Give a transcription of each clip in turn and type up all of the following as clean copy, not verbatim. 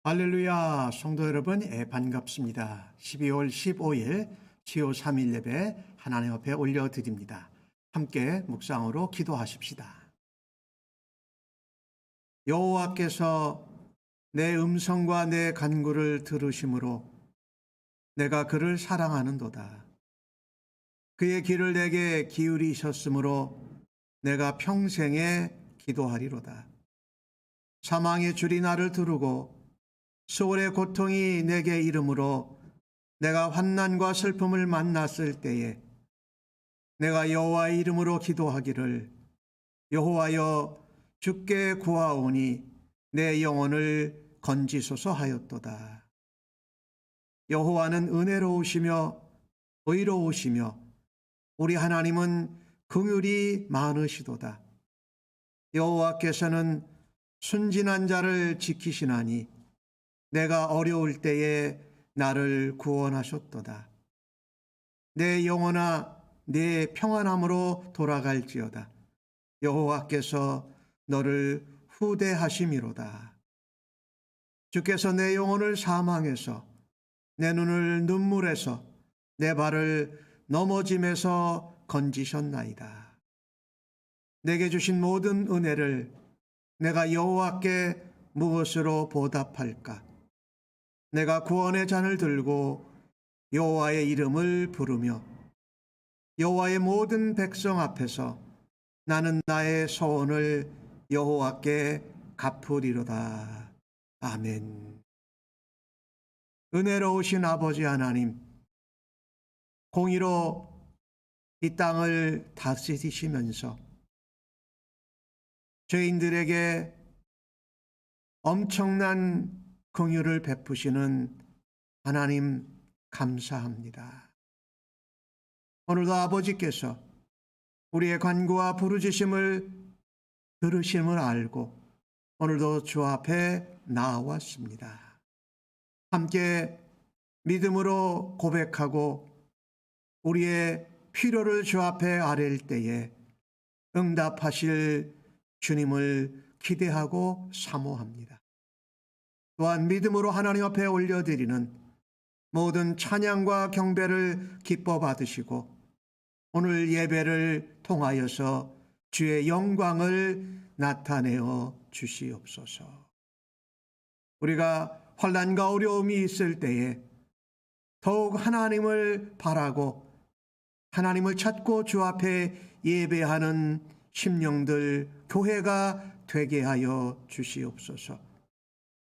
할렐루야, 성도 여러분, 반갑습니다. 12월 15일 지호 3일 예배 하나님 앞에 올려드립니다. 함께 묵상으로 기도하십시다. 여호와께서 내 음성과 내 간구를 들으심으로 내가 그를 사랑하는도다. 그의 귀를 내게 기울이셨으므로 내가 평생에 기도하리로다. 사망의 줄이 나를 두르고 수월의 고통이 내게 이름으로 내가 환난과 슬픔을 만났을 때에 내가 여호와의 이름으로 기도하기를 여호와여 주께 구하오니 내 영혼을 건지소서 하였도다. 여호와는 은혜로우시며 의로우시며 우리 하나님은 긍휼이 많으시도다. 여호와께서는 순진한 자를 지키시나니 내가 어려울 때에 나를 구원하셨도다. 내 영혼아 내 평안함으로 돌아갈지어다. 여호와께서 너를 후대하심이로다. 주께서 내 영혼을 사망에서 내 눈을 눈물에서 내 발을 넘어짐에서 건지셨나이다. 내게 주신 모든 은혜를 내가 여호와께 무엇으로 보답할까? 내가 구원의 잔을 들고 여호와의 이름을 부르며 여호와의 모든 백성 앞에서 나는 나의 소원을 여호와께 갚으리로다. 아멘. 은혜로우신 아버지 하나님, 공의로 이 땅을 다스리시면서 죄인들에게 엄청난 긍휼을 베푸시는 하나님 감사합니다. 오늘도 아버지께서 우리의 간구와 부르짖음을 들으심을 알고 오늘도 주 앞에 나왔습니다. 함께 믿음으로 고백하고 우리의 필요를 주 앞에 아랠 때에 응답하실 주님을 기대하고 사모합니다. 또한 믿음으로 하나님 앞에 올려드리는 모든 찬양과 경배를 기뻐 받으시고 오늘 예배를 통하여서 주의 영광을 나타내어 주시옵소서. 우리가 환난과 어려움이 있을 때에 더욱 하나님을 바라고 하나님을 찾고 주 앞에 예배하는 심령들 교회가 되게 하여 주시옵소서.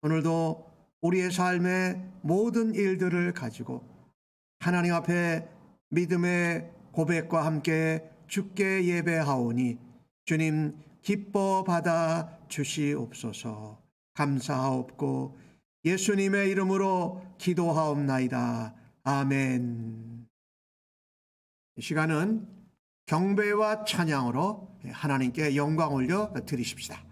오늘도 우리의 삶의 모든 일들을 가지고 하나님 앞에 믿음의 고백과 함께 주께 예배하오니 주님 기뻐 받아 주시옵소서. 감사하옵고 예수님의 이름으로 기도하옵나이다. 아멘. 이 시간은 경배와 찬양으로 하나님께 영광 올려 드리십시다.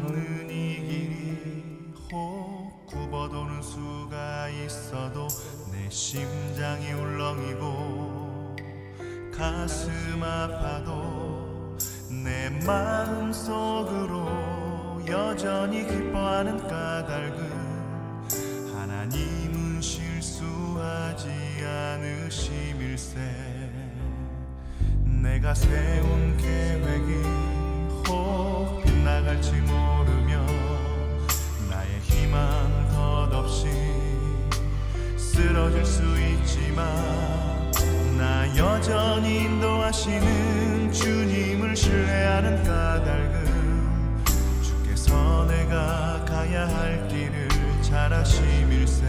은이 길이 혹 굽어도는 수가 있어도 내 심장이 울렁이고 가슴 아파도 내 마음속으로 여전히 기뻐하는 까닭은 하나님은 실수하지 않으심일세. 내가 세운 계획이 혹 빗나갈지 모르며 나의 희망 덧없이 쓰러질 수 있지만 나 여전히 인도하시는 주님을 신뢰하는 까닭은 주께서 내가 가야 할 길을 잘 아심일세.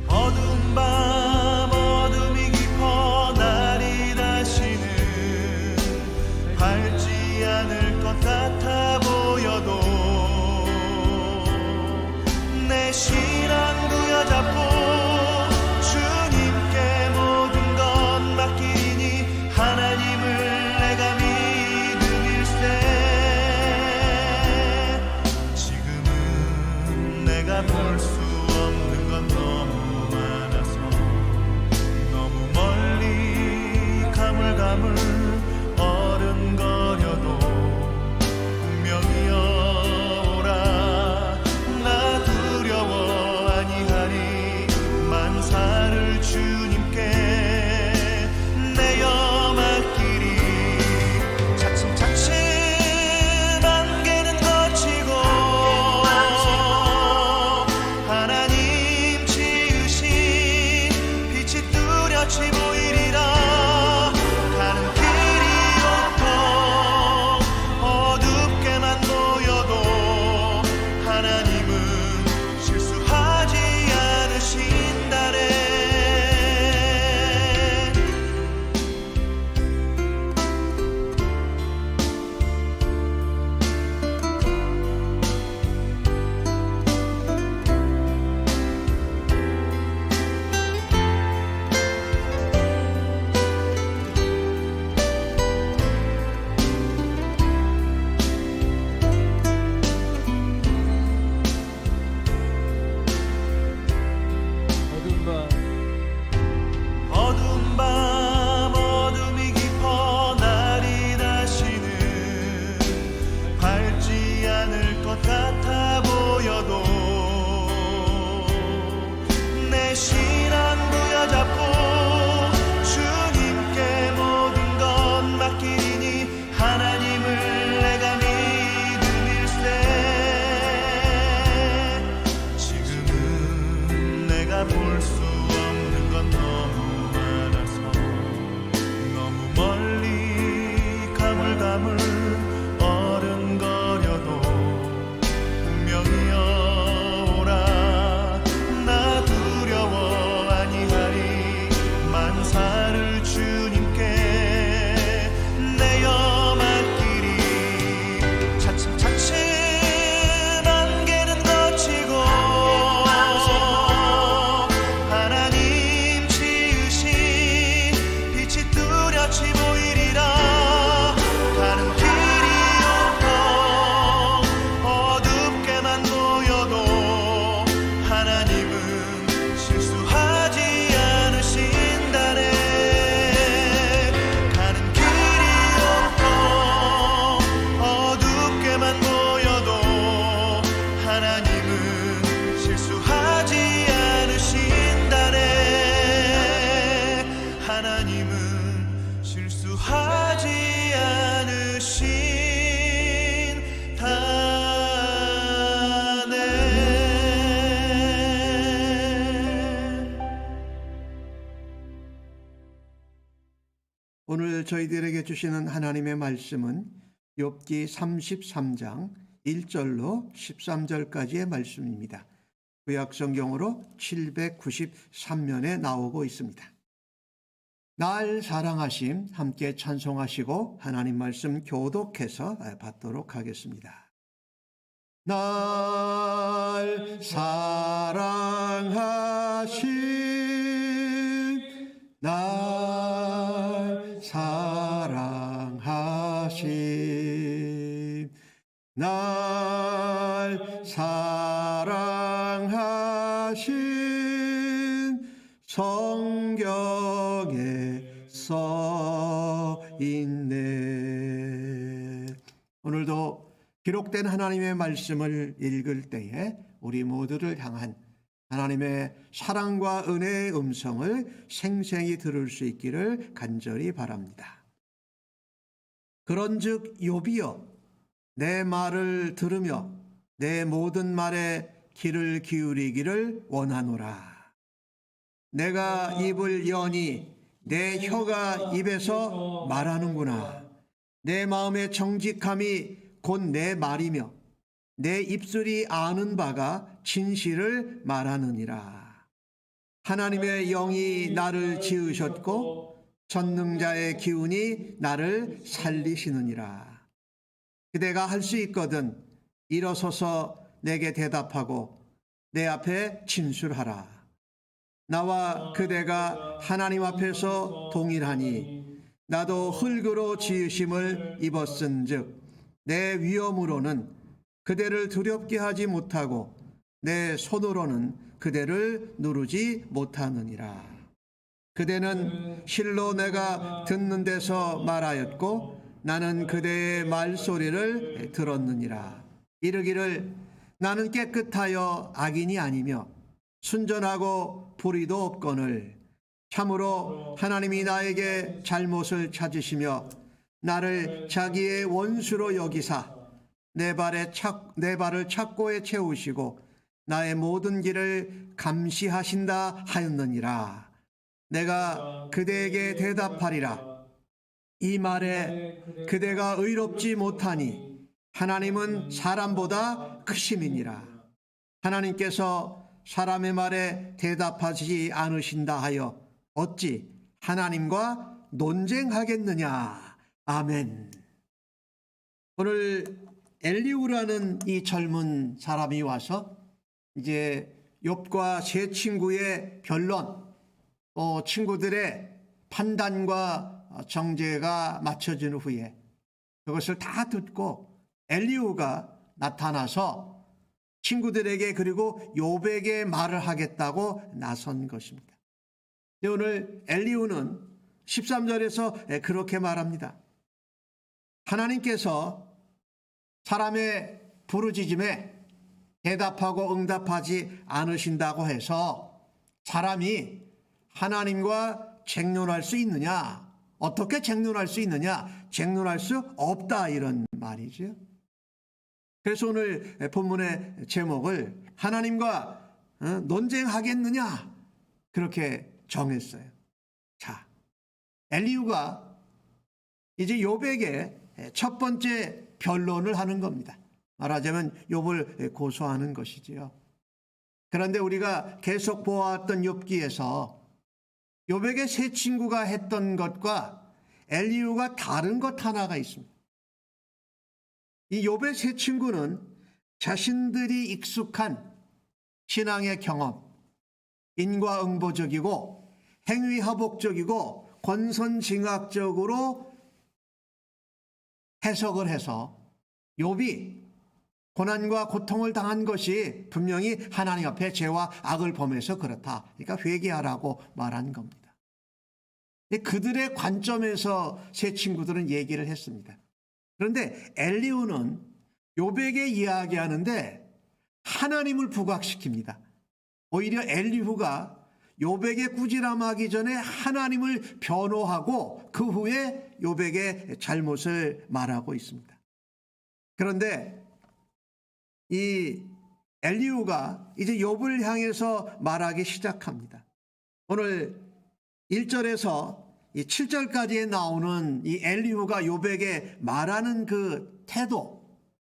어두운 밤 어둠이 깊어 날이 다시는 밝지 않을 것 같아 보여도 내 신앙 부여잡고 주님께 모든 것 맡기니 하나님을 내가 믿음일세. 지금은 내가 볼 수 없는 건 너무 많아서 너무 멀리 가물가물 어른거려도 분명히 오라. 나 두려워 아니하리. 만사를 주님께 내어 맡기리. 차츰차츰 안개는 걷히고 하나님 지으신 빛이 뚜렷이 보이리라. 가는 길이 온통 어둡게만 보여도 하나님은 실수하지 않으신다네. 어두운 밤 어둠이 깊어 날이 다시는 밝지 않을 것 같아 보여도 내 신앙 부여잡고 주님께 모든 것 맡기니 하나님을 내가 믿음일세. 지금은 내가 볼 수 없는 건 너무 많아서 너무 멀리 가물가물 어른거려도 분명히 오라. 나 두려워 아니하리. 만사를 주님께 내어 맡기리. 차츰차츰 안개는 걷히고 하나님 지으신 빛이 뚜렷이 보이리라. 가는 길이 온통 어둡게만 보여도 하나님은 실수하지 않으신다네. 가는 길이 온통 어둡게만 보여도 하나님은 실수하지 않으신다네. 하나님은 실수하지 않으신다네. 오늘 저희들에게 주시는 하나님의 말씀은 욥기 33장 1절로 13절까지의 말씀입니다. 구약 성경으로 793면에 나오고 있습니다. 날 사랑하심 함께 찬송하시고 하나님 말씀 교독해서 받도록 하겠습니다. 날 사랑하심 날 사랑하심 날 사랑하신 성경에 써 있네. 오늘도 기록된 하나님의 말씀을 읽을 때에 우리 모두를 향한 하나님의 사랑과 은혜의 음성을 생생히 들을 수 있기를 간절히 바랍니다. 그런즉 욥이여, 내 말을 들으며 내 모든 말에 귀를 기울이기를 원하노라. 내가 입을 여니 내 혀가 입에서 말하는구나. 내 마음의 정직함이 곧 내 말이며 내 입술이 아는 바가 진실을 말하느니라. 하나님의 영이 나를 지으셨고 전능자의 기운이 나를 살리시느니라. 그대가 할 수 있거든 일어서서 내게 대답하고 내 앞에 진술하라. 나와 그대가 하나님 앞에서 동일하니 나도 흙으로 지으심을 입었은즉 내 위엄으로는 그대를 두렵게 하지 못하고 내 손으로는 그대를 누르지 못하느니라. 그대는 실로 내가 듣는 데서 말하였고 나는 그대의 말소리를 들었느니라. 이르기를 나는 깨끗하여 악인이 아니며 순전하고 불의도 없거늘 참으로 하나님이 나에게 잘못을 찾으시며 나를 자기의 원수로 여기사 내 발을 착고에 채우시고 나의 모든 길을 감시하신다 하였느니라. 내가 그대에게 대답하리라. 이 말에 그대가 의롭지 못하니 하나님은 사람보다 크심이니라. 하나님께서 사람의 말에 대답하지 않으신다 하여 어찌 하나님과 논쟁하겠느냐. 아멘. 오늘 엘리후라는 이 젊은 사람이 와서 이제 욥과 세 친구의 변론, 또 친구들의 판단과 정죄가 맞춰진 후에 그것을 다 듣고 엘리후가 나타나서 친구들에게 그리고 욥에게 말을 하겠다고 나선 것입니다. 오늘 엘리후는 13절에서 그렇게 말합니다. 하나님께서 사람의 부르짖음에 대답하고 응답하지 않으신다고 해서 사람이 하나님과 쟁론할 수 있느냐? 어떻게 쟁론할 수 있느냐? 쟁론할 수 없다, 이런 말이죠. 그래서 오늘 본문의 제목을 하나님과 논쟁하겠느냐? 그렇게 정했어요. 자, 엘리후가 이제 욥에게 첫 번째 변론을 하는 겁니다. 말하자면 욥을 고소하는 것이지요. 그런데 우리가 계속 보아왔던 욥기에서 욥에게 세 친구가 했던 것과 엘리후가 다른 것 하나가 있습니다. 이 욥의 세 친구는 자신들이 익숙한 신앙의 경험, 인과응보적이고 행위하복적이고 권선징악적으로 해석을 해서 욥이 고난과 고통을 당한 것이 분명히 하나님 앞에 죄와 악을 범해서 그렇다. 그러니까 회개하라고 말한 겁니다. 그들의 관점에서 세 친구들은 얘기를 했습니다. 그런데 엘리후는 욥에게 이야기하는데 하나님을 부각시킵니다. 오히려 엘리후가 욥에게 꾸지람하기 전에 하나님을 변호하고 그 후에 욥에게 잘못을 말하고 있습니다. 그런데 이 엘리후가 이제 욥을 향해서 말하기 시작합니다. 오늘 1절에서 7절까지에 나오는 이 엘리후가 욥에게 말하는 그 태도,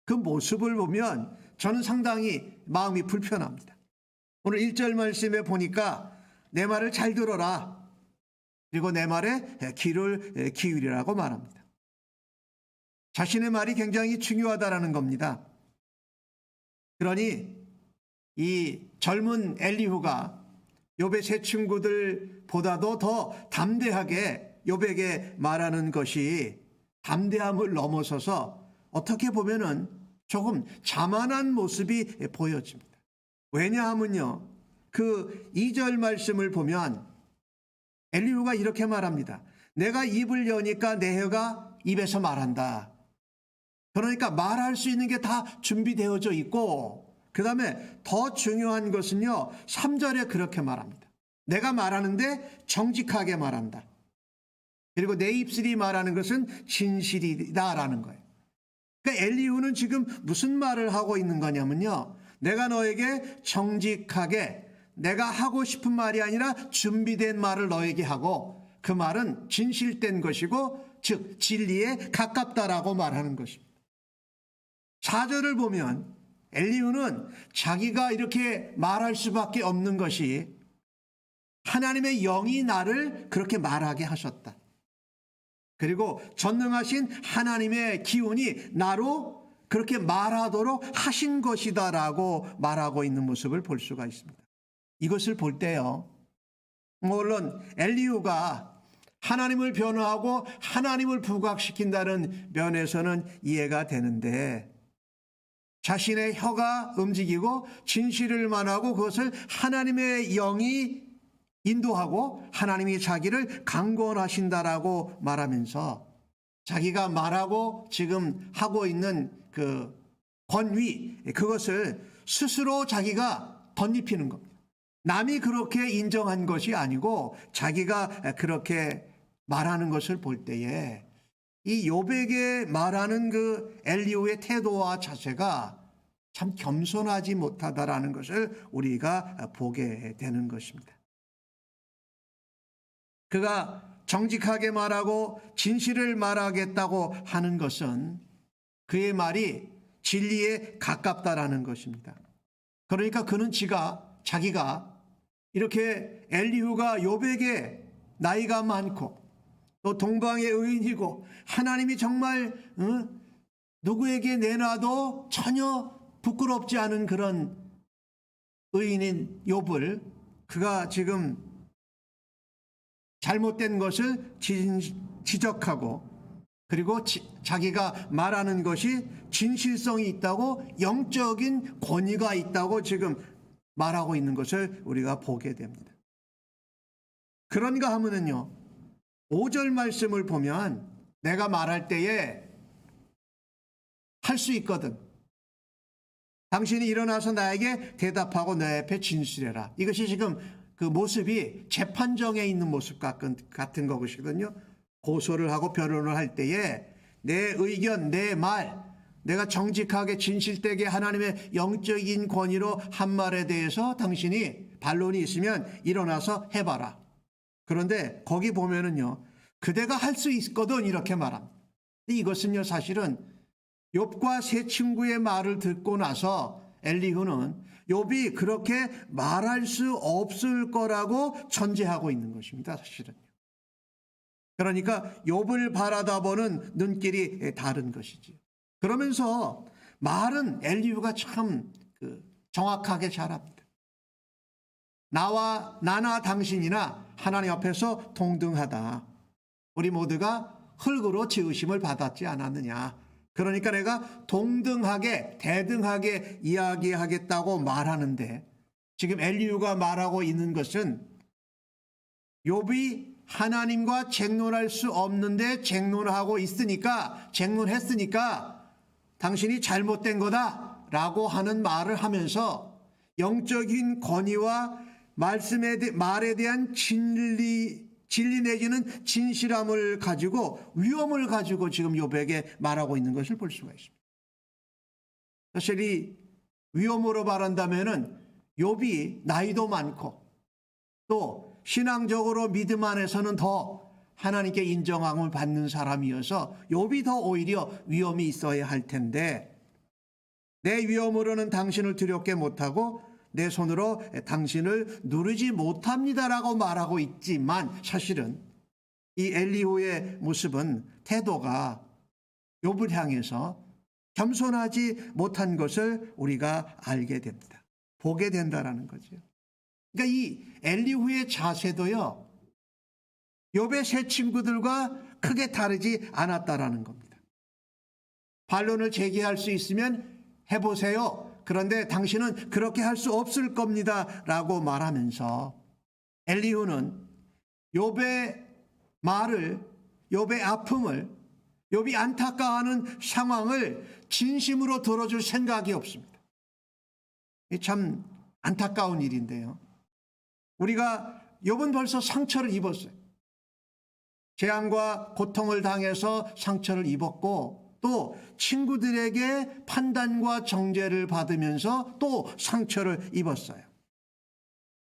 그 모습을 보면 저는 상당히 마음이 불편합니다. 오늘 1절 말씀에 보니까 내 말을 잘 들어라. 그리고 내 말에 귀를 기울이라고 말합니다. 자신의 말이 굉장히 중요하다라는 겁니다. 그러니 이 젊은 엘리후가 욥의 세 친구들보다도 더 담대하게 욥에게 말하는 것이 담대함을 넘어서서 어떻게 보면은 조금 자만한 모습이 보여집니다. 왜냐하면요, 그 2절 말씀을 보면 엘리후가 이렇게 말합니다. 내가 입을 여니까 내 혀가 입에서 말한다. 그러니까 말할 수 있는 게 다 준비되어져 있고, 그 다음에 더 중요한 것은요, 3절에 그렇게 말합니다. 내가 말하는데 정직하게 말한다. 그리고 내 입술이 말하는 것은 진실이다라는 거예요. 그러니까 엘리후는 지금 무슨 말을 하고 있는 거냐면요, 내가 너에게 정직하게, 내가 하고 싶은 말이 아니라 준비된 말을 너에게 하고, 그 말은 진실된 것이고 즉 진리에 가깝다라고 말하는 것입니다. 4절을 보면 엘리후는 자기가 이렇게 말할 수밖에 없는 것이 하나님의 영이 나를 그렇게 말하게 하셨다. 그리고 전능하신 하나님의 기운이 나로 그렇게 말하도록 하신 것이다라고 말하고 있는 모습을 볼 수가 있습니다. 이것을 볼 때요, 물론 엘리후가 하나님을 변호하고 하나님을 부각시킨다는 면에서는 이해가 되는데, 자신의 혀가 움직이고 진실을 말하고 그것을 하나님의 영이 인도하고 하나님이 자기를 강권하신다라고 말하면서 자기가 말하고 지금 하고 있는 그 권위, 그것을 스스로 자기가 덧입히는 겁니다. 남이 그렇게 인정한 것이 아니고 자기가 그렇게 말하는 것을 볼 때에 이 욥에게 말하는 그 엘리후의 태도와 자세가 참 겸손하지 못하다라는 것을 우리가 보게 되는 것입니다. 그가 정직하게 말하고 진실을 말하겠다고 하는 것은 그의 말이 진리에 가깝다라는 것입니다. 그러니까 그는 자기가 이렇게 엘리후가 욥에게 나이가 많고 또 동방의 의인이고 하나님이 정말 누구에게 내놔도 전혀 부끄럽지 않은 그런 의인인 욥을 그가 지금 잘못된 것을 지적하고, 그리고 자기가 말하는 것이 진실성이 있다고, 영적인 권위가 있다고 지금 말하고 있는 것을 우리가 보게 됩니다. 그런가 하면은요, 5절 말씀을 보면 내가 말할 때에 할 수 있거든. 당신이 일어나서 나에게 대답하고 내 앞에 진술해라. 이것이 지금 그 모습이 재판정에 있는 모습 같은 것이거든요. 고소를 하고 변론을 할 때에 내 의견, 내 말, 내가 정직하게 진실되게 하나님의 영적인 권위로 한 말에 대해서 당신이 반론이 있으면 일어나서 해봐라. 그런데 거기 보면은요, 그대가 할 수 있거든 이렇게 말합니다. 이것은요, 사실은 욥과 세 친구의 말을 듣고 나서 엘리후는 욥이 그렇게 말할 수 없을 거라고 전제하고 있는 것입니다. 사실은. 그러니까 욥을 바라다보는 눈길이 다른 것이지. 그러면서 말은 엘리후가 참 정확하게 잘합니다. 나나 당신이나 하나님 앞에서 동등하다. 우리 모두가 흙으로 지으심을 받았지 않았느냐. 그러니까 내가 동등하게, 대등하게 이야기하겠다고 말하는데, 지금 엘리후가 말하고 있는 것은 욥이 하나님과 쟁론할 수 없는데 쟁론하고 쟁론했으니까 당신이 잘못된 거다라고 하는 말을 하면서 영적인 권위와 말에 대한 진리 내지는 진실함을 가지고, 위엄을 가지고 지금 욥에게 말하고 있는 것을 볼 수가 있습니다. 사실 이 위엄으로 말한다면은 욥이 나이도 많고 또 신앙적으로 믿음 안에서는 더 하나님께 인정함을 받는 사람이어서 욥이 더 오히려 위엄이 있어야 할 텐데, 내 위엄으로는 당신을 두렵게 못하고 내 손으로 당신을 누르지 못합니다라고 말하고 있지만, 사실은 이 엘리후의 모습은, 태도가 욥을 향해서 겸손하지 못한 것을 우리가 알게 됩니다. 보게 된다라는 거죠. 그러니까 이 엘리후의 자세도요, 욥의 세 친구들과 크게 다르지 않았다라는 겁니다. 반론을 제기할 수 있으면 해보세요. 그런데 당신은 그렇게 할 수 없을 겁니다. 라고 말하면서 엘리후는 욥의 말을, 욥의 아픔을, 욥이 안타까워하는 상황을 진심으로 들어줄 생각이 없습니다. 참 안타까운 일인데요. 우리가 욥은 벌써 상처를 입었어요. 재앙과 고통을 당해서 상처를 입었고 또 친구들에게 판단과 정죄를 받으면서 또 상처를 입었어요.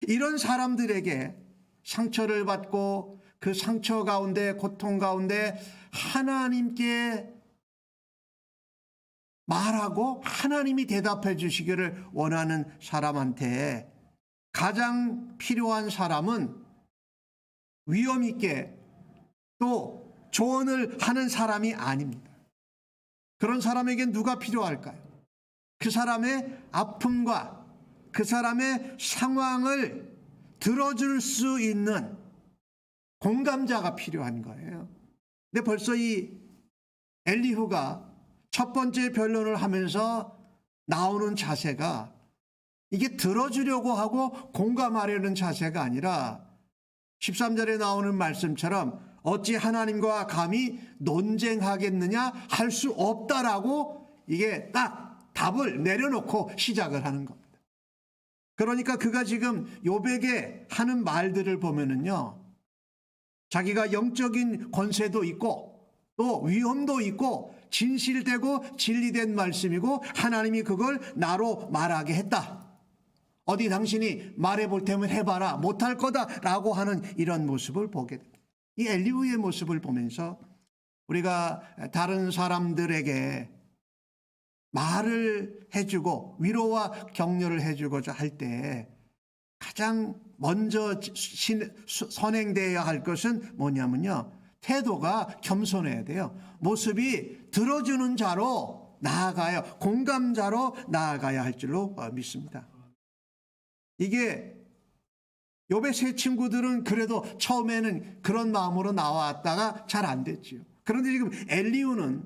이런 사람들에게 상처를 받고 그 상처 가운데, 고통 가운데 하나님께 말하고 하나님이 대답해 주시기를 원하는 사람한테 가장 필요한 사람은 위엄 있게 또 조언을 하는 사람이 아닙니다. 그런 사람에게 누가 필요할까요? 그 사람의 아픔과 그 사람의 상황을 들어줄 수 있는 공감자가 필요한 거예요. 근데 벌써 이 엘리후가 첫 번째 변론을 하면서 나오는 자세가 이게 들어주려고 하고 공감하려는 자세가 아니라 13절에 나오는 말씀처럼 어찌 하나님과 감히 논쟁하겠느냐 할 수 없다라고 이게 딱 답을 내려놓고 시작을 하는 겁니다. 그러니까 그가 지금 욥에게 하는 말들을 보면은요, 자기가 영적인 권세도 있고 또 위엄도 있고 진실되고 진리된 말씀이고 하나님이 그걸 나로 말하게 했다. 어디 당신이 말해볼 테면 해봐라. 못할 거다라고 하는 이런 모습을 보게 됩니다. 이 엘리후의 모습을 보면서 우리가 다른 사람들에게 말을 해주고 위로와 격려를 해주고자 할 때 가장 먼저 선행되어야 할 것은 뭐냐면요, 태도가 겸손해야 돼요. 모습이 들어주는 자로 나아가야, 공감자로 나아가야 할 줄로 믿습니다. 이게 욥의 세 친구들은 그래도 처음에는 그런 마음으로 나왔다가 잘 안 됐지요. 그런데 지금 엘리후는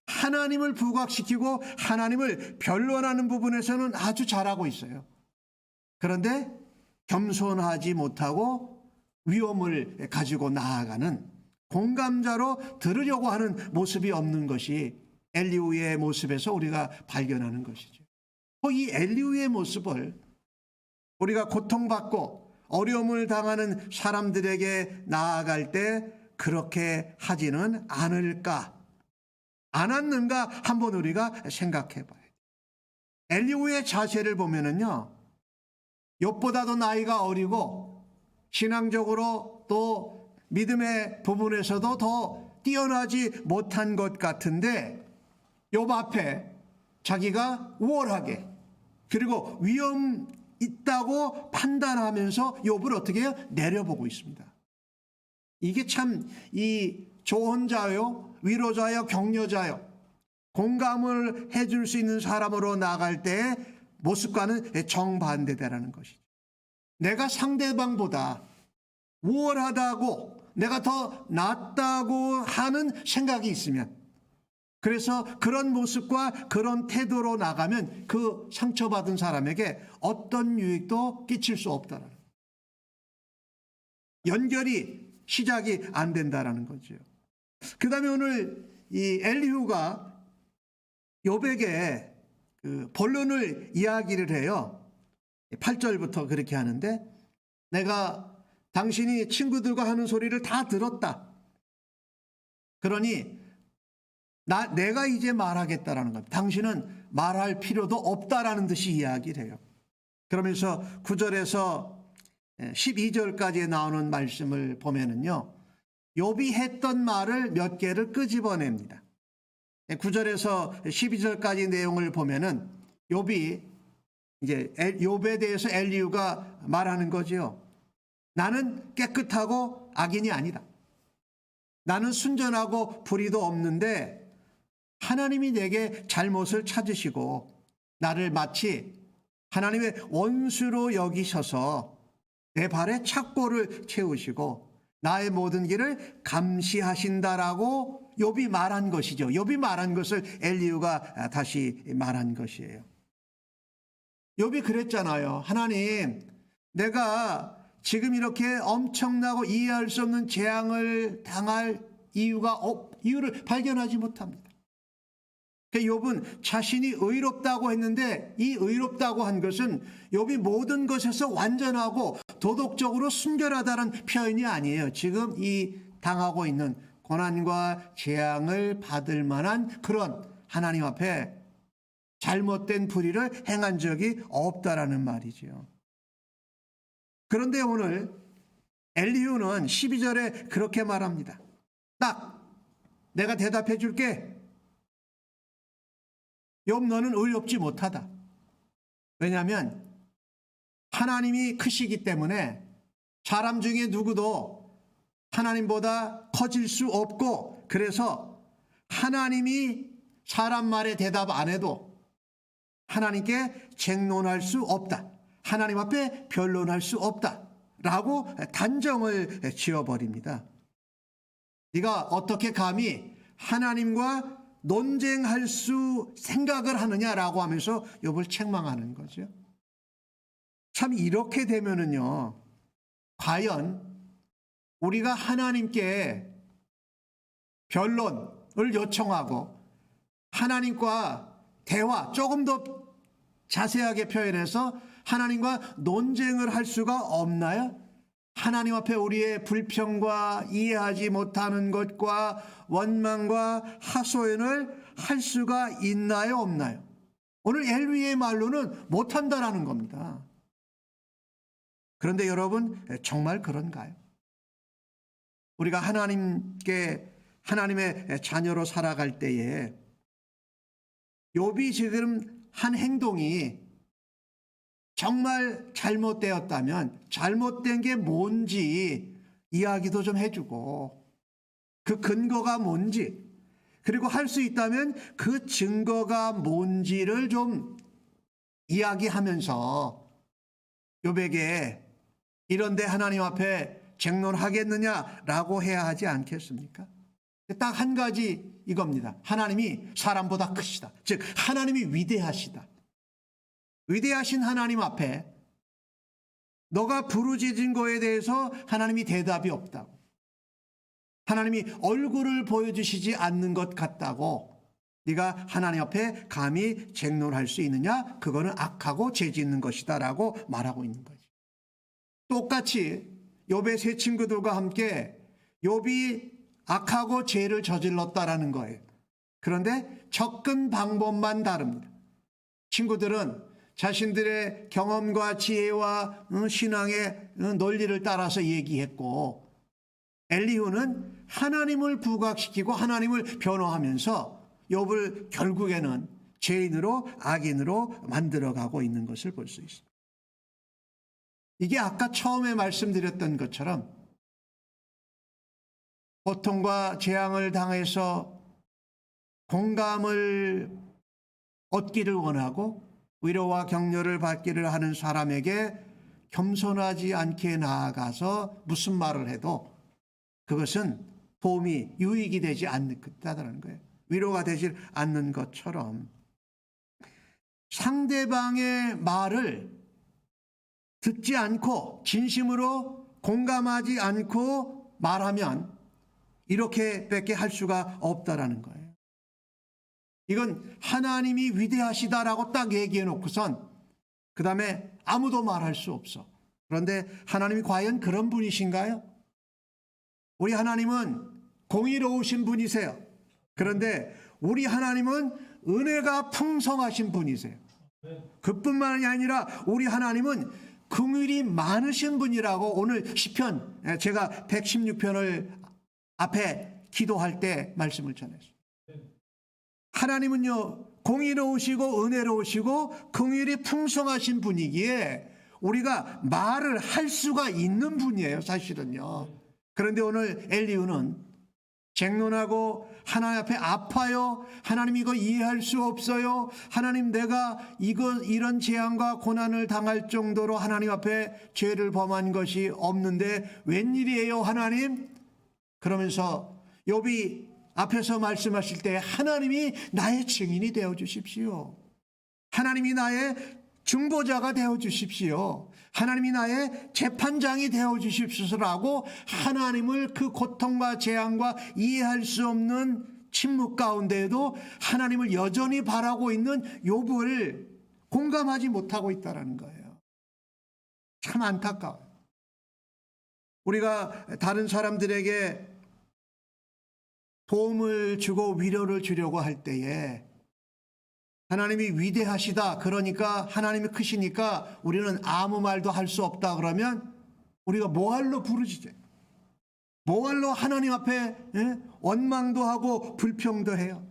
하나님을 부각시키고 하나님을 변론하는 부분에서는 아주 잘하고 있어요. 그런데 겸손하지 못하고 위엄을 가지고 나아가는 공감자로 들으려고 하는 모습이 없는 것이 엘리후의 모습에서 우리가 발견하는 것이죠. 이 엘리후의 모습을 우리가 고통받고 어려움을 당하는 사람들에게 나아갈 때 그렇게 하지는 않을까, 않았는가 한번 우리가 생각해 봐야 돼요. 엘리후의 자세를 보면은요, 욥보다도 나이가 어리고 신앙적으로 또 믿음의 부분에서도 더 뛰어나지 못한 것 같은데 욥 앞에 자기가 우월하게 그리고 위험 있다고 판단하면서 욥을 어떻게 해요? 내려보고 있습니다. 이게 참 이 조언자요, 위로자요, 격려자요, 공감을 해줄 수 있는 사람으로 나갈 때의 모습과는 정반대되라는 것이죠. 내가 상대방보다 우월하다고, 내가 더 낫다고 하는 생각이 있으면, 그래서 그런 모습과 그런 태도로 나가면 그 상처받은 사람에게 어떤 유익도 끼칠 수 없다라는 거예요. 연결이 시작이 안 된다라는 거죠. 그 다음에 오늘 이 엘리후가 욥에게 그 본론을 이야기를 해요. 8절부터 그렇게 하는데, 내가 당신이 친구들과 하는 소리를 다 들었다. 그러니 내가 이제 말하겠다라는 겁니다. 당신은 말할 필요도 없다라는 듯이 이야기를 해요. 그러면서 9절에서 12절까지 나오는 말씀을 보면은요, 욥이 했던 말을 몇 개를 끄집어냅니다. 9절에서 12절까지 내용을 보면은 욥이 이제 욥에 대해서 엘리후가 말하는 거지요. 나는 깨끗하고 악인이 아니다. 나는 순전하고 불의도 없는데 하나님이 내게 잘못을 찾으시고 나를 마치 하나님의 원수로 여기셔서 내 발에 착고를 채우시고 나의 모든 길을 감시하신다라고 욥이 말한 것이죠. 욥이 말한 것을 엘리후가 다시 말한 것이에요. 욥이 그랬잖아요. 하나님, 내가 지금 이렇게 엄청나고 이해할 수 없는 재앙을 당할 이유를 발견하지 못합니다. 욥은 자신이 의롭다고 했는데 이 의롭다고 한 것은 욥이 모든 것에서 완전하고 도덕적으로 순결하다는 표현이 아니에요. 지금 이 당하고 있는 고난과 재앙을 받을 만한 그런 하나님 앞에 잘못된 불의를 행한 적이 없다라는 말이죠. 그런데 오늘 엘리후는 12절에 그렇게 말합니다. 딱 내가 대답해 줄게. 욥 너는 의롭지 못하다. 왜냐하면 하나님이 크시기 때문에 사람 중에 누구도 하나님보다 커질 수 없고, 그래서 하나님이 사람 말에 대답 안 해도 하나님께 쟁론할 수 없다. 하나님 앞에 변론할 수 없다라고 단정을 지어버립니다. 네가 어떻게 감히 하나님과 논쟁할 수 생각을 하느냐라고 하면서 욥을 책망하는 거죠. 참 이렇게 되면은요, 과연 우리가 하나님께 변론을 요청하고 하나님과 대화, 조금 더 자세하게 표현해서 하나님과 논쟁을 할 수가 없나요? 하나님 앞에 우리의 불평과 이해하지 못하는 것과 원망과 하소연을 할 수가 있나요, 없나요? 오늘 엘리후의 말로는 못한다라는 겁니다. 그런데 여러분, 정말 그런가요? 우리가 하나님의 자녀로 살아갈 때에 욥이 지금 한 행동이 정말 잘못되었다면 잘못된 게 뭔지 이야기도 좀 해주고, 그 근거가 뭔지, 그리고 할 수 있다면 그 증거가 뭔지를 좀 이야기하면서 욥에게 이런데 하나님 앞에 쟁론하겠느냐라고 해야 하지 않겠습니까? 딱 한 가지 이겁니다. 하나님이 사람보다 크시다. 즉 하나님이 위대하시다. 위대하신 하나님 앞에 너가 부르짖은 거에 대해서 하나님이 대답이 없다고, 하나님이 얼굴을 보여주시지 않는 것 같다고 네가 하나님 앞에 감히 쟁론할 수 있느냐? 그거는 악하고 죄짓는 것이다 라고 말하고 있는 거지. 똑같이 욥의 세 친구들과 함께 욥이 악하고 죄를 저질렀다라는 거예요. 그런데 접근 방법만 다릅니다. 친구들은 자신들의 경험과 지혜와 신앙의 논리를 따라서 얘기했고, 엘리후는 하나님을 부각시키고 하나님을 변호하면서 욥을 결국에는 죄인으로 악인으로 만들어가고 있는 것을 볼 수 있습니다. 이게 아까 처음에 말씀드렸던 것처럼 고통과 재앙을 당해서 공감을 얻기를 원하고 위로와 격려를 받기를 하는 사람에게 겸손하지 않게 나아가서 무슨 말을 해도 그것은 도움이 유익이 되지 않는다는 거예요. 위로가 되지 않는 것처럼 상대방의 말을 듣지 않고 진심으로 공감하지 않고 말하면 이렇게밖에 할 수가 없다라는 거예요. 이건 하나님이 위대하시다라고 딱 얘기해 놓고선 그 다음에 아무도 말할 수 없어. 그런데 하나님이 과연 그런 분이신가요? 우리 하나님은 공의로우신 분이세요. 그런데 우리 하나님은 은혜가 풍성하신 분이세요. 그뿐만이 아니라 우리 하나님은 긍휼이 많으신 분이라고 오늘 시편, 제가 116편을 앞에 기도할 때 말씀을 전했어요. 하나님은요, 공의로우시고 은혜로우시고 긍휼이 풍성하신 분이기에 우리가 말을 할 수가 있는 분이에요, 사실은요. 그런데 오늘 엘리후는 쟁론하고 하나님 앞에 아파요. 하나님 이거 이해할 수 없어요. 하나님 내가 이런 재앙과 고난을 당할 정도로 하나님 앞에 죄를 범한 것이 없는데 웬일이에요 하나님? 그러면서 욥이 앞에서 말씀하실 때 하나님이 나의 증인이 되어 주십시오. 하나님이 나의 중보자가 되어 주십시오. 하나님이 나의 재판장이 되어 주십시오라고 하나님을 그 고통과 재앙과 이해할 수 없는 침묵 가운데에도 하나님을 여전히 바라고 있는 욥을 공감하지 못하고 있다는 거예요. 참 안타까워요. 우리가 다른 사람들에게 도움을 주고 위로를 주려고 할 때에 하나님이 위대하시다, 그러니까 하나님이 크시니까 우리는 아무 말도 할 수 없다 그러면 우리가 뭐할로 부르짖어요? 뭐할로 하나님 앞에 원망도 하고 불평도 해요?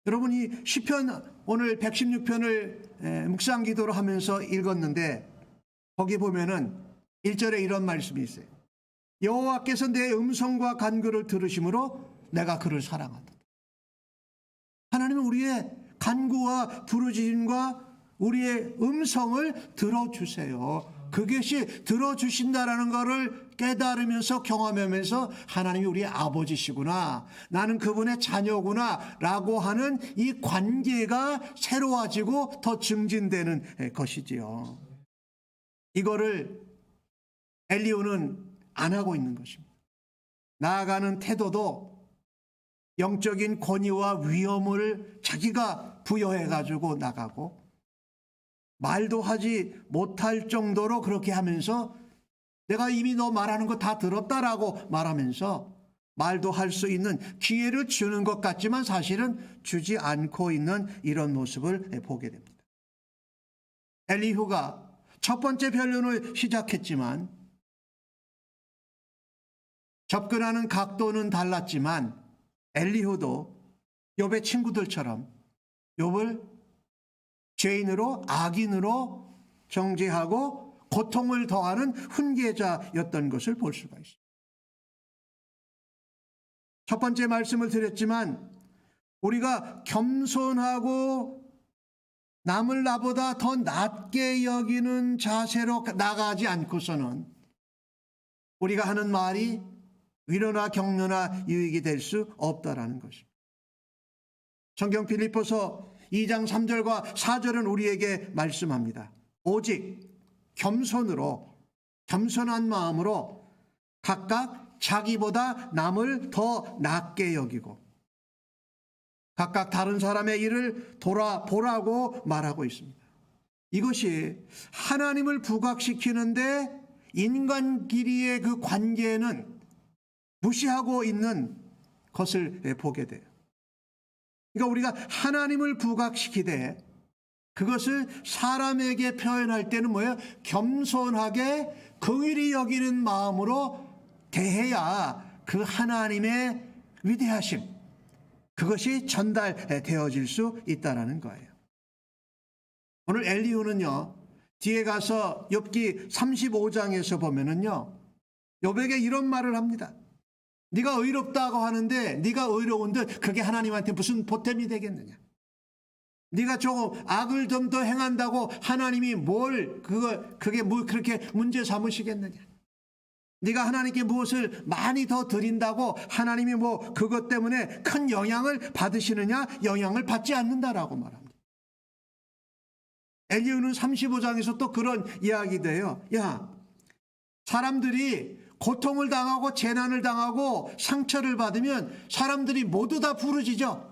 여러분 이 시편 오늘 116편을 묵상 기도로 하면서 읽었는데 거기 보면은 1절에 이런 말씀이 있어요. 여호와께서 내 음성과 간구를 들으심으로 내가 그를 사랑한다. 하나님은 우리의 간구와 부르짖음과 우리의 음성을 들어주세요. 그것이 들어주신다라는 것을 깨달으면서 경험하면서 하나님이 우리의 아버지시구나, 나는 그분의 자녀구나 라고 하는 이 관계가 새로워지고 더 증진되는 것이지요. 이거를 엘리후는 안 하고 있는 것입니다. 나아가는 태도도 영적인 권위와 위엄을 자기가 부여해가지고 나가고 말도 하지 못할 정도로 그렇게 하면서 내가 이미 너 말하는 거 다 들었다라고 말하면서 말도 할 수 있는 기회를 주는 것 같지만 사실은 주지 않고 있는 이런 모습을 보게 됩니다. 엘리후가 첫 번째 변론을 시작했지만 접근하는 각도는 달랐지만 엘리후도 욥의 친구들처럼 욥을 죄인으로 악인으로 정죄하고 고통을 더하는 훈계자였던 것을 볼 수가 있습니다. 첫 번째 말씀을 드렸지만 우리가 겸손하고 남을 나보다 더 낮게 여기는 자세로 나가지 않고서는 우리가 하는 말이 위로나 격려나 유익이 될 수 없다라는 것입니다. 성경 빌립보서 2장 3절과 4절은 우리에게 말씀합니다. 오직 겸손한 마음으로 각각 자기보다 남을 더 낮게 여기고 각각 다른 사람의 일을 돌아보라고 말하고 있습니다. 이것이 하나님을 부각시키는데 인간끼리의 그 관계는 무시하고 있는 것을 보게 돼요. 그러니까 우리가 하나님을 부각시키되 그것을 사람에게 표현할 때는 뭐예요? 겸손하게 긍휼히 여기는 마음으로 대해야 그 하나님의 위대하심, 그것이 전달되어질 수 있다는 거예요. 오늘 엘리후는요, 뒤에 가서 욥기 35장에서 보면은요, 욥에게 이런 말을 합니다. 네가 의롭다고 하는데 네가 의로운들 그게 하나님한테 무슨 보탬이 되겠느냐? 네가 조금 악을 좀 더 행한다고 하나님이 그게 뭐 그렇게 문제 삼으시겠느냐? 네가 하나님께 무엇을 많이 더 드린다고 하나님이 뭐 그것 때문에 큰 영향을 받으시느냐? 영향을 받지 않는다라고 말합니다. 엘리후는 35장에서 또 그런 이야기도 해요. 야, 사람들이 고통을 당하고 재난을 당하고 상처를 받으면 사람들이 모두 다 부르짖어.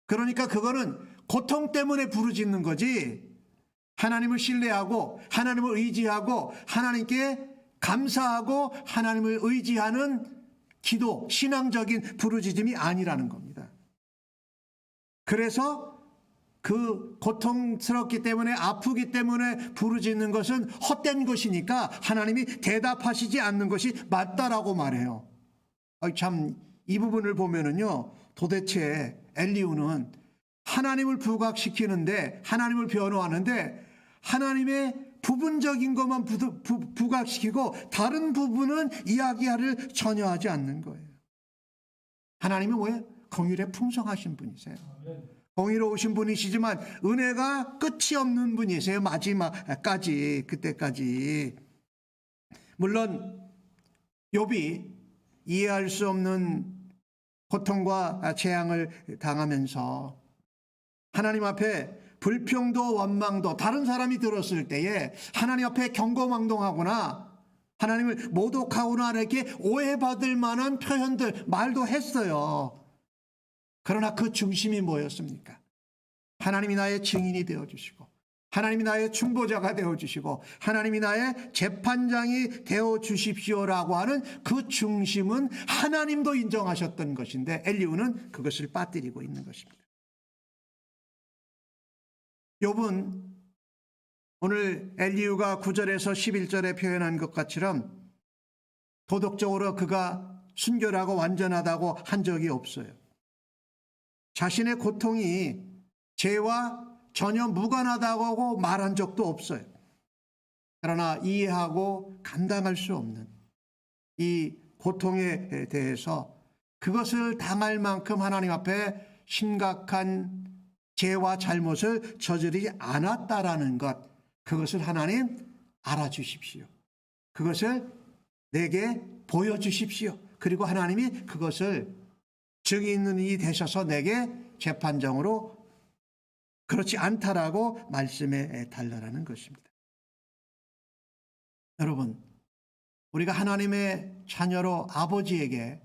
그러니까 그거는 고통 때문에 부르짖는 거지, 하나님을 신뢰하고 하나님을 의지하고 하나님께 감사하고 하나님을 의지하는 기도, 신앙적인 부르짖음이 아니라는 겁니다. 그래서 그 고통스럽기 때문에 아프기 때문에 부르짖는 것은 헛된 것이니까 하나님이 대답하시지 않는 것이 맞다라고 말해요. 참 이 부분을 보면은요, 도대체 엘리후는 하나님을 부각시키는데, 하나님을 변호하는데 하나님의 부분적인 것만 부각시키고 다른 부분은 이야기를 전혀 하지 않는 거예요. 하나님은 뭐예요? 공율에 풍성하신 분이세요. 공의로우신 분이시지만 은혜가 끝이 없는 분이세요. 마지막까지, 그때까지. 물론 욥이 이해할 수 없는 고통과 재앙을 당하면서 하나님 앞에 불평도 원망도 다른 사람이 들었을 때에 하나님 앞에 경거망동하거나 하나님을 모독하거나 이렇게 오해받을 만한 표현들, 말도 했어요. 그러나 그 중심이 뭐였습니까? 하나님이 나의 증인이 되어주시고 하나님이 나의 중보자가 되어주시고 하나님이 나의 재판장이 되어주십시오라고 하는 그 중심은 하나님도 인정하셨던 것인데 엘리후는 그것을 빠뜨리고 있는 것입니다. 욥은 오늘 엘리후가 9절에서 11절에 표현한 것처럼 도덕적으로 그가 순결하고 완전하다고 한 적이 없어요. 자신의 고통이 죄와 전혀 무관하다고 말한 적도 없어요. 그러나 이해하고 감당할 수 없는 이 고통에 대해서 그것을 당할 만큼 하나님 앞에 심각한 죄와 잘못을 저지르지 않았다라는 것, 그것을 하나님 알아주십시오. 그것을 내게 보여주십시오. 그리고 하나님이 그것을 증인이 되셔서 내게 재판정으로 그렇지 않다라고 말씀해 달라라는 것입니다. 여러분, 우리가 하나님의 자녀로 아버지에게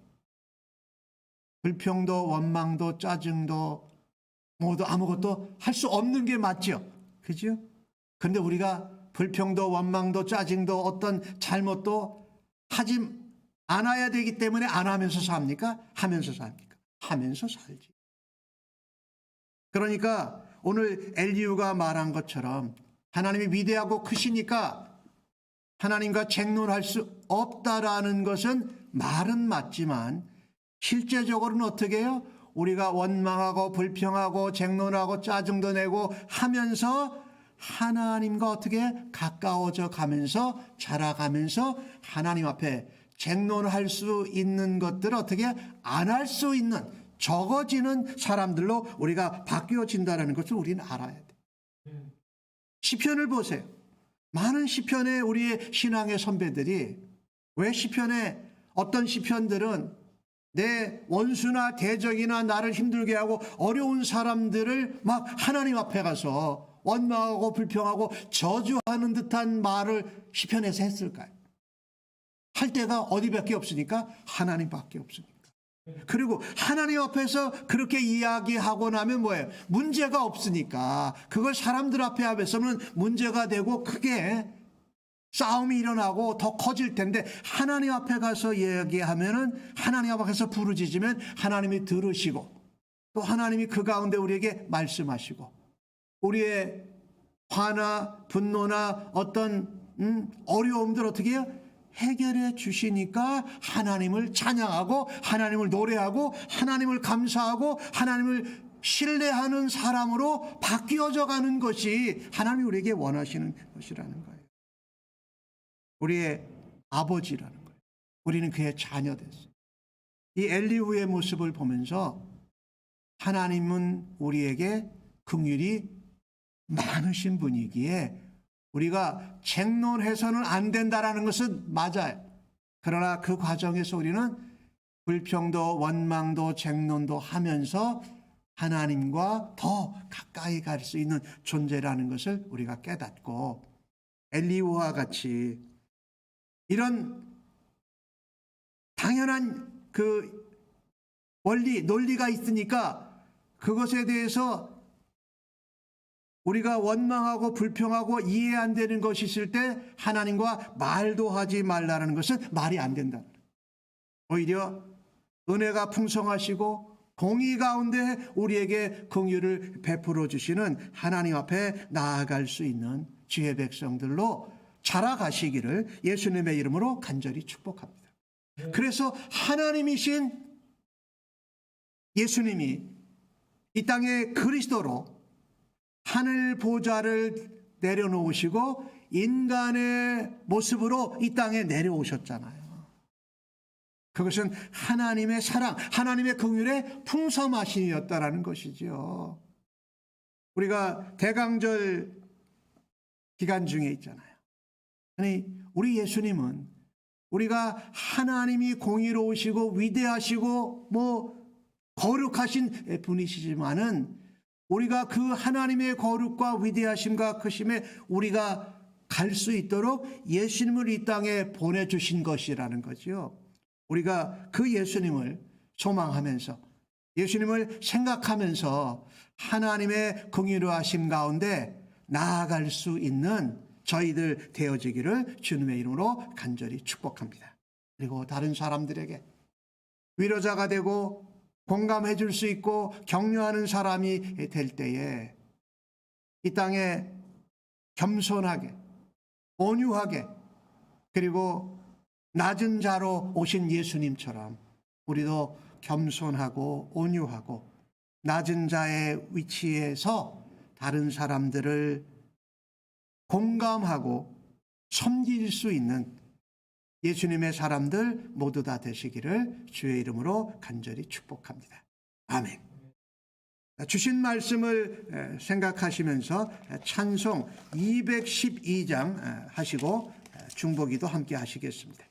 불평도 원망도 짜증도 모두 아무것도 할 수 없는 게 맞죠. 그죠? 그런데 우리가 불평도 원망도 짜증도 어떤 잘못도 하지 않아야 되기 때문에 안 하면서 삽니까? 하면서 삽니까? 하면서 살지. 그러니까 오늘 엘리후가 말한 것처럼 하나님이 위대하고 크시니까 하나님과 쟁론할 수 없다라는 것은 말은 맞지만 실제적으로는 어떻게 해요? 우리가 원망하고 불평하고 쟁론하고 짜증도 내고 하면서 하나님과 어떻게 가까워져 가면서 자라가면서 하나님 앞에 쟁론할 수 있는 것들을 어떻게 안 할 수 있는 적어지는 사람들로 우리가 바뀌어진다는 것을 우리는 알아야 돼요. 시편을 보세요. 많은 시편에 우리의 신앙의 선배들이 왜 시편에 어떤 시편들은 내 원수나 대적이나 나를 힘들게 하고 어려운 사람들을 막 하나님 앞에 가서 원망하고 불평하고 저주하는 듯한 말을 시편에서 했을까요? 할 때가 어디밖에 없으니까 하나님밖에 없으니까. 그리고 하나님 앞에서 그렇게 이야기하고 나면 뭐예요? 문제가 없으니까 그걸 사람들 앞에 하면서는 문제가 되고 크게 싸움이 일어나고 더 커질 텐데 하나님 앞에 가서 이야기하면은 하나님 앞에서 부르짖으면 하나님이 들으시고 또 하나님이 그 가운데 우리에게 말씀하시고 우리의 화나 분노나 어떤 어려움들 어떻게 해요? 해결해 주시니까 하나님을 찬양하고 하나님을 노래하고 하나님을 감사하고 하나님을 신뢰하는 사람으로 바뀌어져 가는 것이 하나님이 우리에게 원하시는 것이라는 거예요. 우리의 아버지라는 거예요. 우리는 그의 자녀 됐어요. 이 엘리후의 모습을 보면서 하나님은 우리에게 긍휼이 많으신 분이기에 우리가 쟁론해서는 안 된다라는 것은 맞아요. 그러나 그 과정에서 우리는 불평도 원망도 쟁론도 하면서 하나님과 더 가까이 갈 수 있는 존재라는 것을 우리가 깨닫고 엘리후와 같이 이런 당연한 그 원리, 논리가 있으니까 그것에 대해서 우리가 원망하고 불평하고 이해 안 되는 것이 있을 때 하나님과 말도 하지 말라는 것은 말이 안 된다. 오히려 은혜가 풍성하시고 공의 가운데 우리에게 긍휼을 베풀어 주시는 하나님 앞에 나아갈 수 있는 주의 백성들로 자라가시기를 예수님의 이름으로 간절히 축복합니다. 그래서 하나님이신 예수님이 이 땅에 그리스도로 하늘 보좌를 내려놓으시고 인간의 모습으로 이 땅에 내려오셨잖아요. 그것은 하나님의 사랑, 하나님의 긍휼의 풍성하심이었다라는 것이지요. 우리가 대강절 기간 중에 있잖아요. 아니, 우리 예수님은 우리가 하나님이 공의로우시고 위대하시고 거룩하신 분이시지만은 우리가 그 하나님의 거룩과 위대하심과 크심에 우리가 갈 수 있도록 예수님을 이 땅에 보내주신 것이라는 거죠. 우리가 그 예수님을 소망하면서 예수님을 생각하면서 하나님의 긍휼하심 가운데 나아갈 수 있는 저희들 되어지기를 주님의 이름으로 간절히 축복합니다. 그리고 다른 사람들에게 위로자가 되고 공감해 줄 수 있고 격려하는 사람이 될 때에 이 땅에 겸손하게 온유하게 그리고 낮은 자로 오신 예수님처럼 우리도 겸손하고 온유하고 낮은 자의 위치에서 다른 사람들을 공감하고 섬길 수 있는 예수님의 사람들 모두 다 되시기를 주의 이름으로 간절히 축복합니다. 아멘. 주신 말씀을 생각하시면서 찬송 212장 하시고 중보기도 함께 하시겠습니다.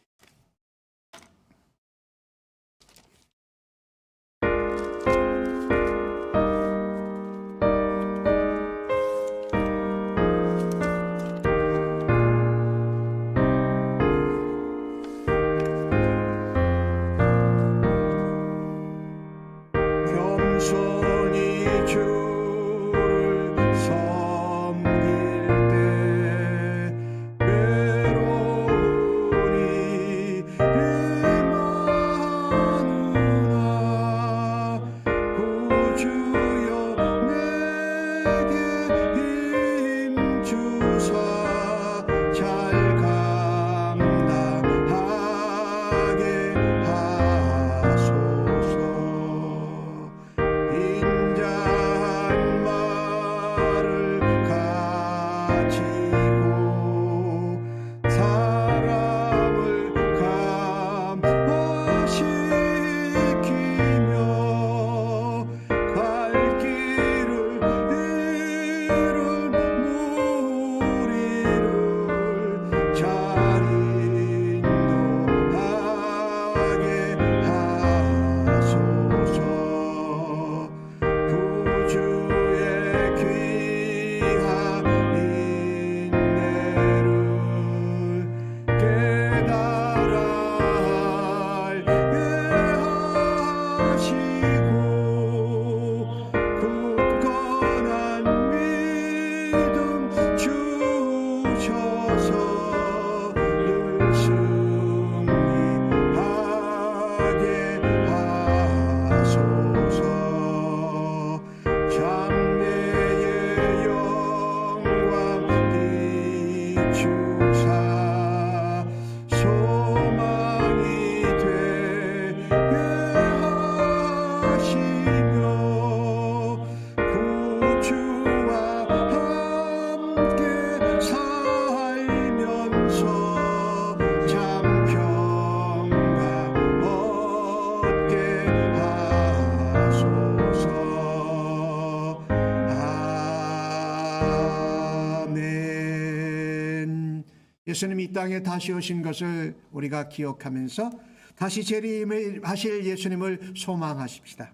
예수님이 이 땅에 다시 오신 것을 우리가 기억하면서 다시 재림하실 예수님을 소망하십시다.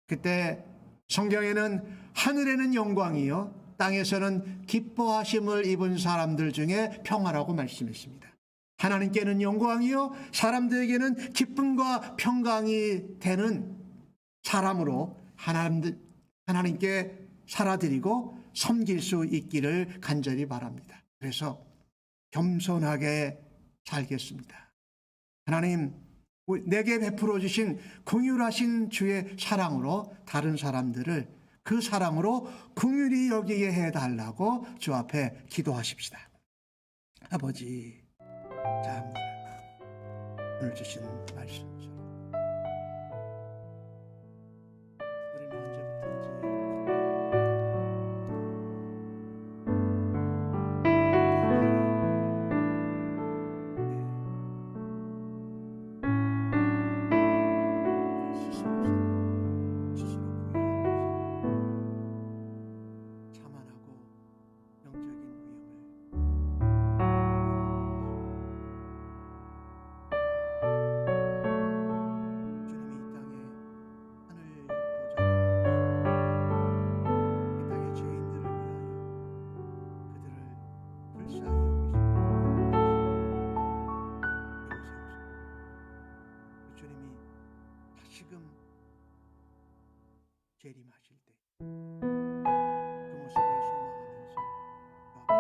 그때 성경에는 하늘에는 영광이요 땅에서는 기뻐하심을 입은 사람들 중에 평화라고 말씀했습니다. 하나님께는 영광이요 사람들에게는 기쁨과 평강이 되는 사람으로 하나님께 살아드리고 섬길 수 있기를 간절히 바랍니다. 그래서 겸손하게 살겠습니다. 하나님, 내게 베풀어 주신 긍휼하신 주의 사랑으로 다른 사람들을 그 사랑으로 긍휼히 여기게 해달라고 주 앞에 기도하십시다. 아버지, 감사합니다. 오늘 주신 말씀처럼 우리는 언제부턴지 재림하실 때 그 모습을 소망하면서 그 앞에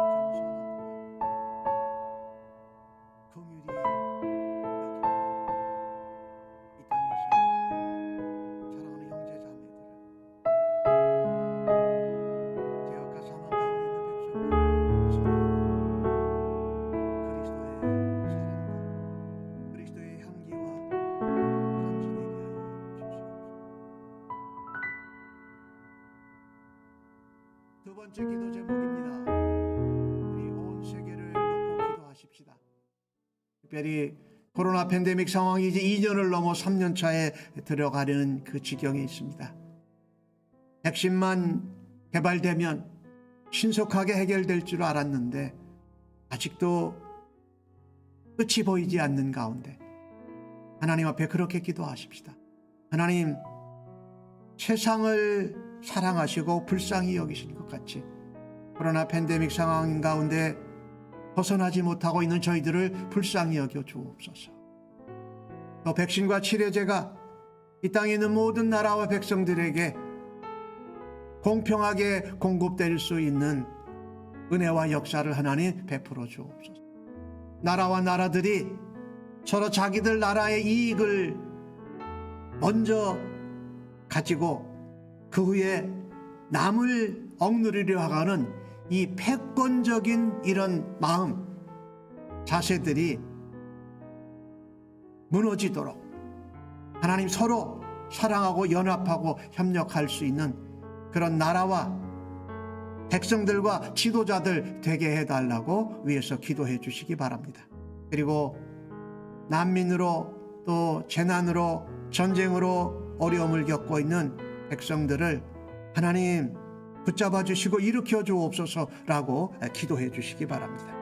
겸손함과 긍휼히 여김으로 이 땅에서 사랑하는 형제 자매들을 죄악과 사망 가운데 있는 백성들을 지키는 그리스도의 사랑과 그리스도의 향기와 편지되게 하여 주시옵소서. 두 번째 기도 제목입니다. 우리 온 세계를 놓고 기도하십시다. 특별히 코로나 팬데믹 상황이 이제 2년을 넘어 3년 차에 들어가려는 그 지경에 있습니다. 백신만 개발되면 신속하게 해결될 줄 알았는데 아직도 끝이 보이지 않는 가운데 하나님 앞에 그렇게 기도하십시다. 하나님, 세상을 사랑하시고 불쌍히 여기신 것 같이 코로나 팬데믹 상황 가운데 벗어나지 못하고 있는 저희들을 불쌍히 여겨 주옵소서. 또 백신과 치료제가 이 땅에 있는 모든 나라와 백성들에게 공평하게 공급될 수 있는 은혜와 역사를 하나님 베풀어 주옵소서. 나라와 나라들이 서로 자기들 나라의 이익을 먼저 가지고 그 후에 남을 억누르려 하는 이 패권적인 이런 마음, 자세들이 무너지도록 하나님 서로 사랑하고 연합하고 협력할 수 있는 그런 나라와 백성들과 지도자들 되게 해달라고 위해서 기도해 주시기 바랍니다. 그리고 난민으로 또 재난으로 전쟁으로 어려움을 겪고 있는 백성들을 하나님 붙잡아 주시고 일으켜 주옵소서라고 기도해 주시기 바랍니다.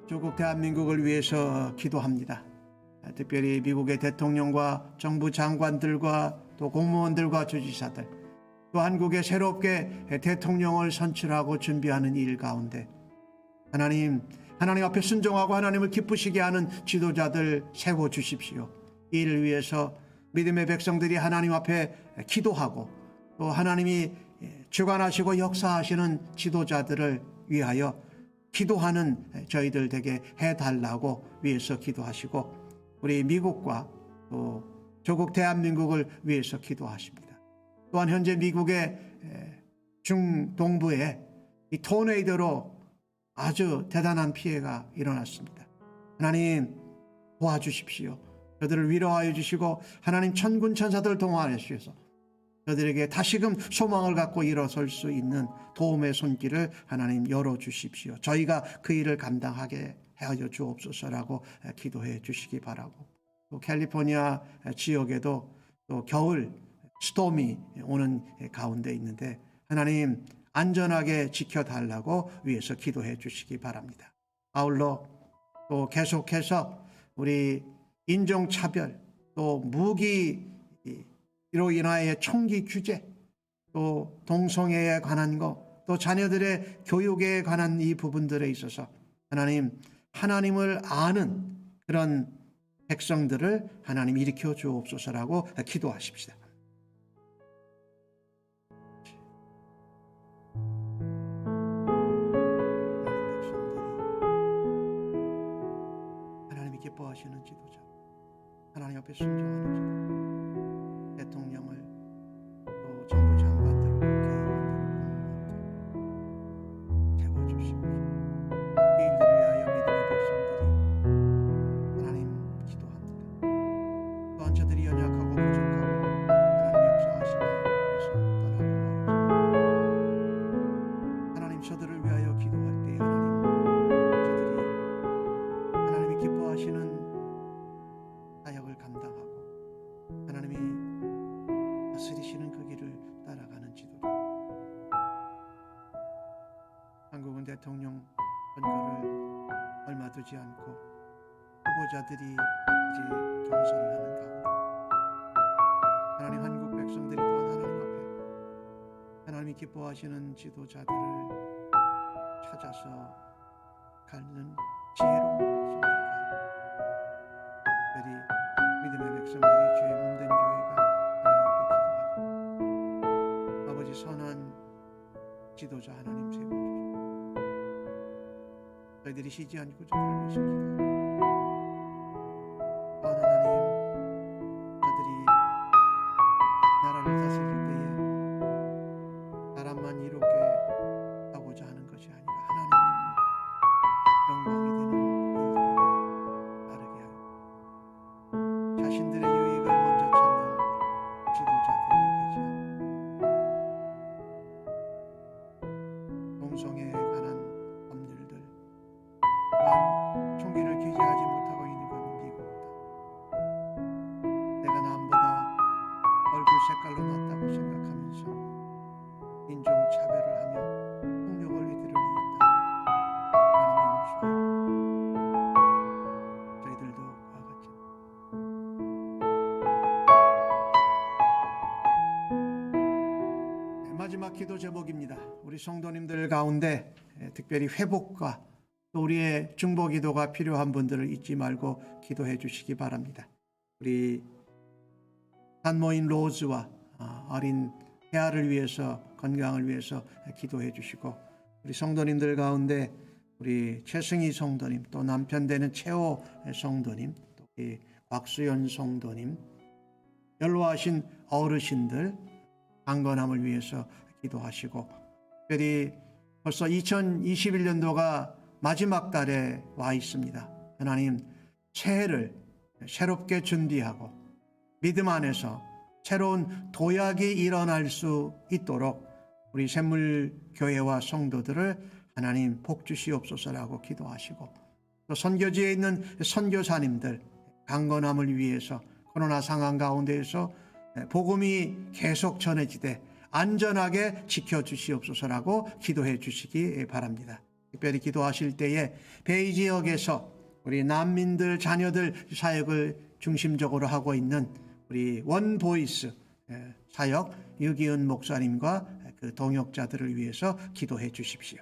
조국 대한민국을 위해서 기도합니다. 특별히 미국의 대통령과 정부 장관들과 또 공무원들과 주지사들, 또 한국에 새롭게 대통령을 선출하고 준비하는 일 가운데 하나님 앞에 순종하고 하나님을 기쁘시게 하는 지도자들 세워주십시오. 이 일을 위해서 믿음의 백성들이 하나님 앞에 기도하고 또 하나님이 주관하시고 역사하시는 지도자들을 위하여 기도하는 저희들 되게 해달라고 위해서 기도하시고, 우리 미국과 또 조국 대한민국을 위해서 기도하십니다. 또한 현재 미국의 중동부에 이 토네이도로 아주 대단한 피해가 일어났습니다. 하나님 도와주십시오. 저들을 위로하여 주시고 하나님 천군 천사들 동원해 주셔서 저들에게 다시금 소망을 갖고 일어설 수 있는 도움의 손길을 하나님 열어주십시오. 저희가 그 일을 감당하게 하여 주옵소서라고 기도해 주시기 바라고, 또 캘리포니아 지역에도 또 겨울 스톰이 오는 가운데 있는데 하나님 안전하게 지켜달라고 위해서 기도해 주시기 바랍니다. 아울러 또 계속해서 우리 인종차별 또 무기로 인하여 총기 규제 또 동성애에 관한 것 또 자녀들의 교육에 관한 이 부분들에 있어서 하나님을 아는 그런 백성들을 하나님 일으켜 주옵소서라고 기도하십시다. 하나님이 기뻐하시는 지도자, 하나님 앞에 순종하는 지도자, 대통령을 또 정부 장관들, 국회의원들, 공무원들 세워주시옵소서. 이 일들을 위하여 믿음의 백성들이 하나님 기도합니다. 또한 저들이 연약하고 부족하고 하나님 역사하시니 그래서 떠나고 말지도 하나님 저들을 위하여 기도할 때 저들이 하나님이 기뻐하시는 사역을 감당하고 하나님이 다스리시는 그 길을 따라가는 지도자. 한국은 대통령 선거를 얼마 두지 않고 후보자들이 이제 경선을 하는 가운데 하나님 한국 백성들이 또한 하나님 앞에 하나님이 기뻐하시는 지도자들을 찾아서 가는 지혜로운 백성들과 특별히 믿음의 백성들이 주의 몸된 교회가 하나님 앞에 기도하죠. 아버지 선한 지도자 하나님 세워주시고 저희들이 쉬지 않고 저들을 위해서 기도하고 또한 하나님 저들이 나라를 다스릴 때에 사람만 이롭게 하고자 하는 것이 아니라 하나님의 영광이 되는 일들을 따르게 하여 자신들의 유익을 먼저 찾는 지도자들이 되지 않고 동성애에 관한 법률들 또한 총기를 규제하지 못하고 있는 건 미국이다. 내가 남보다 얼굴 색깔로 낫다고 생각하면서 인종차별을 하며 폭력을 이들을 있다면 하나님 용서하여 저희들도 그와 같이 마지막 기도 제목입니다. 우리 성도님들 가운데 특별히 회복과 또 우리의 중보 기도가 필요한 분들을 잊지 말고 기도해 주시기 바랍니다. 우리 산모인 로즈와 어린 태아를 위해서 건강을 위해서 기도해 주시고 우리 성도님들 가운데 우리 최승희 성도님 또 남편 되는 최호 성도님 또 우리 곽수연 성도님 연로하신 어르신들 강건함을 위해서 기도하시고 특별히 벌써 2021년도가 마지막 달에 와 있습니다. 하나님 새해를 새롭게 준비하고 믿음 안에서 새로운 도약이 일어날 수 있도록 우리 샘물교회와 성도들을 하나님 복 주시옵소서라고 기도하시고 또 선교지에 있는 선교사님들 강건함을 위해서 코로나 상황 가운데에서 복음이 계속 전해지되 안전하게 지켜주시옵소서라고 기도해 주시기 바랍니다. 특별히 기도하실 때에 베이 지역에서 우리 난민들 자녀들 사역을 중심적으로 하고 있는 우리 원보이스 사역 유기은 목사님과 그 동역자들을 위해서 기도해 주십시오.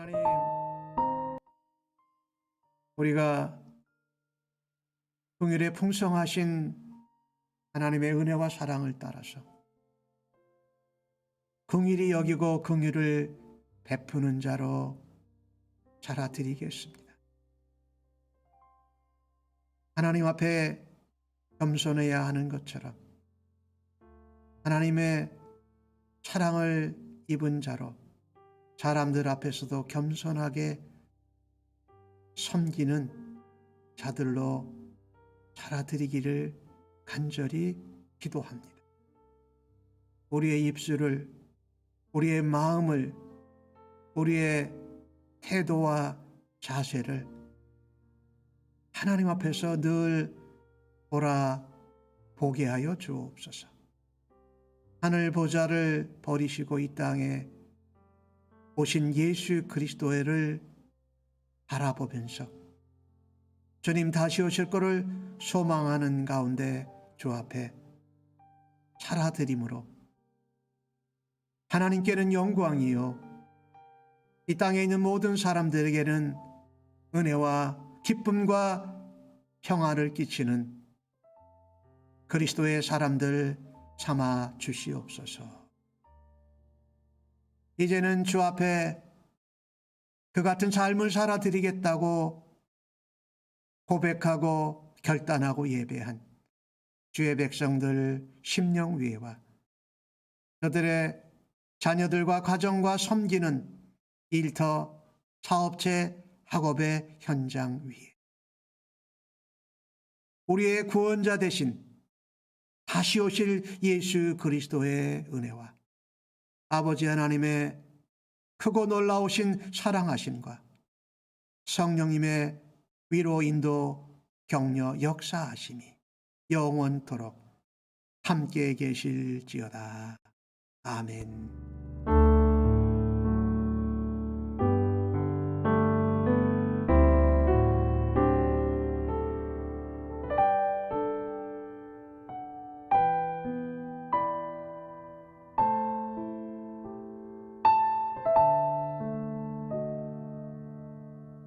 하나님, 우리가 긍휼에 풍성하신 하나님의 은혜와 사랑을 따라서 긍휼히 여기고 긍휼을 베푸는 자로 자라드리겠습니다. 하나님 앞에 겸손해야 하는 것처럼 하나님의 사랑을 입은 자로 사람들 앞에서도 겸손하게 섬기는 자들로 자라드리기를 간절히 기도합니다. 우리의 입술을, 우리의 마음을, 우리의 태도와 자세를 하나님 앞에서 늘 돌아보게 하여 주옵소서. 하늘 보좌를 버리시고 이 땅에 오신 예수 그리스도를 바라보면서 주님 다시 오실 것을 소망하는 가운데 주 앞에 살아드림으로 하나님께는 영광이요 이 땅에 있는 모든 사람들에게는 은혜와 기쁨과 평화를 끼치는 그리스도의 사람들 삼아 주시옵소서. 이제는 주 앞에 그 같은 삶을 살아드리겠다고 고백하고 결단하고 예배한 주의 백성들 심령위에와 그들의 자녀들과 가정과 섬기는 일터, 사업체, 학업의 현장 위에 우리의 구원자 되신 다시 오실 예수 그리스도의 은혜와 아버지 하나님의 크고 놀라우신 사랑하심과 성령님의 위로 인도 격려 역사하심이 영원토록 함께 계실지어다. 아멘.